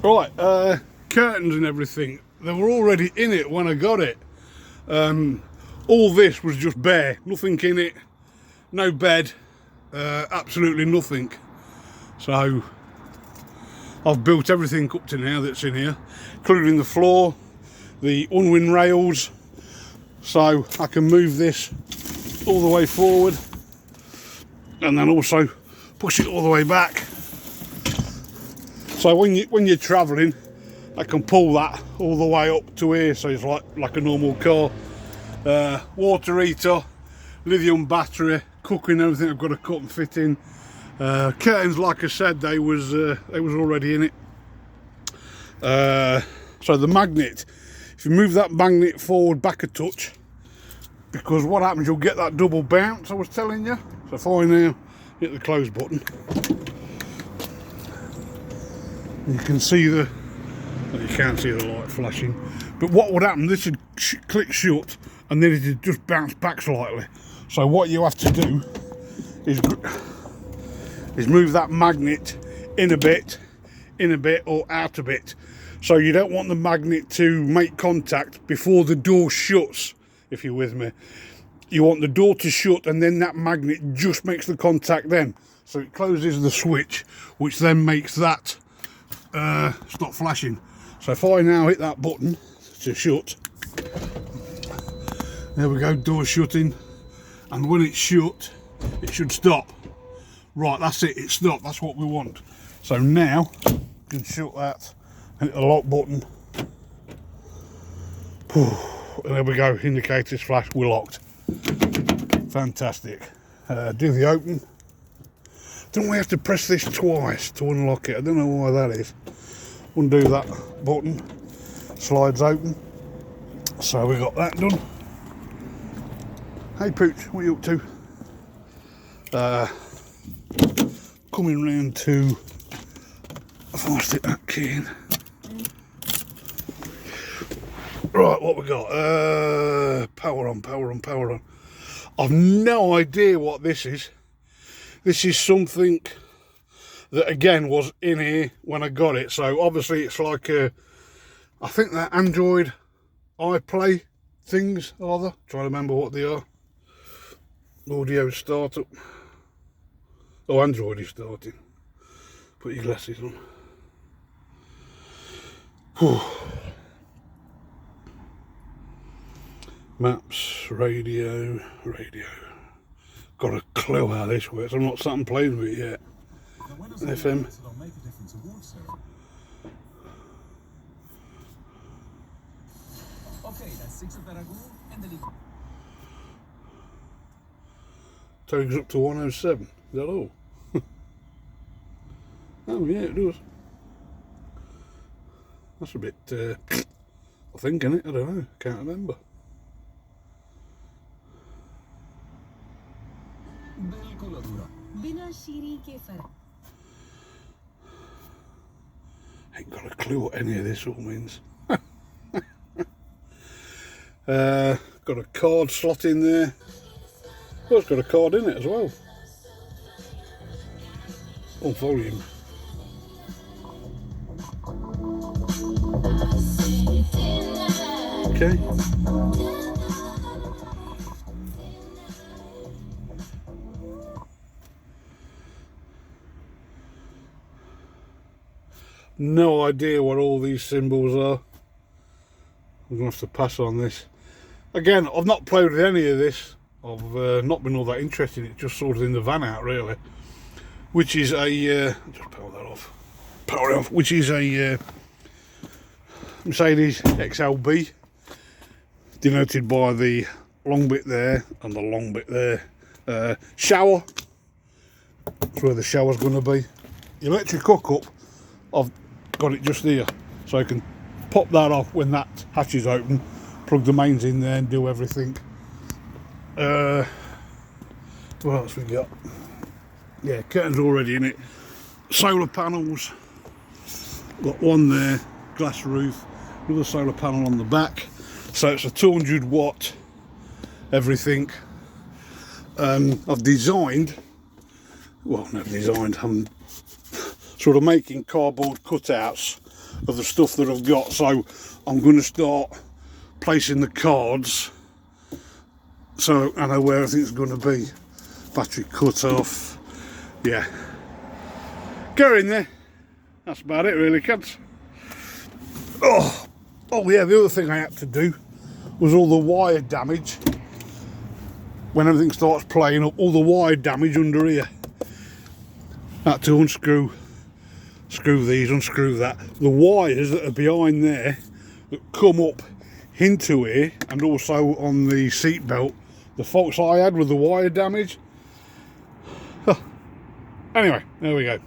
Right, curtains and everything, they were already in it when I got it. All this was just bare, nothing in it, no bed, absolutely nothing. So I've built everything up to now that's in here, including the floor, the unwind rails, so I can move this all the way forward and then also push it all the way back. So when you're travelling, I can pull that all the way up to here, so it's like a normal car. Water heater, lithium battery, cooking, everything I've got to cut and fit in. Curtains, like I said, they was already in it. So the magnet, if you move that magnet forward back a touch, because what happens, you'll get that double bounce I was telling you. So if I now hit the close button, you can see well, you can't see the light flashing, but what would happen, this would click shut and then it would just bounce back slightly. So what you have to do is move that magnet in a bit or out a bit. So you don't want the magnet to make contact before the door shuts, if you're with me. You want the door to shut and then that magnet just makes the contact then. So it closes the switch, which then makes that stop flashing. So if I now hit that button to shut, there we go, door shutting, and when it's shut it should stop. Right, that's it, it's stopped, that's what we want. So now you can shut that and hit the lock button, and there we go, indicators flash, we're locked. Fantastic. Do the open. Don't we have to press this twice to unlock it? I don't know why that is. Undo that button, slides open. So we got that done. Hey Pooch, what are you up to? Coming round to, if I stick that key in. Right, what we got? Power on, power on, power on. I've no idea what this is. This is something that again was in here when I got it. So obviously it's like I think they're Android iPlay things, are they? Trying to remember what they are. Audio startup. Oh, Android is starting. Put your glasses on. Whew. Maps, radio. Got a clue how this works. I'm not sat and playing with it yet. FM. Takes up to 107. Is that all? Oh yeah, it does. That's a bit, I think, isn't it? I don't know. Can't remember. Ain't got a clue what any of this all means. Got a card slot in there. Oh, it's got a card in it as well. Oh, volume. Okay. No idea what all these symbols are. I'm going to have to pass on this. Again, I've not played with any of this. I've not been all that interested. It's just sorted in the van out, really. Which is a... just power that off. Power it off. Which is a Mercedes XLB. Denoted by the long bit there and the long bit there. Shower. That's where the shower's going to be. Electric hookup. I've got it just here, so I can pop that off when that hatch is open, plug the mains in there and do everything. What else we got? Yeah, curtains already in it. Solar panels, got one there, glass roof, another solar panel on the back, so it's a 200 watt everything. I've designed, well not designed, I'm sort of making cardboard cutouts of the stuff that I've got. So I'm going to start placing the cards so I know where everything's going to be. Battery cut off. Yeah. Go in there. That's about it really, kids. Oh yeah, the other thing I had to do was all the wire damage. When everything starts playing up, all the wire damage under here. I had to unscrew these, unscrew that. The wires that are behind there that come up into here, and also on the seat belt, the faults I had with the wire damage. Anyway, there we go.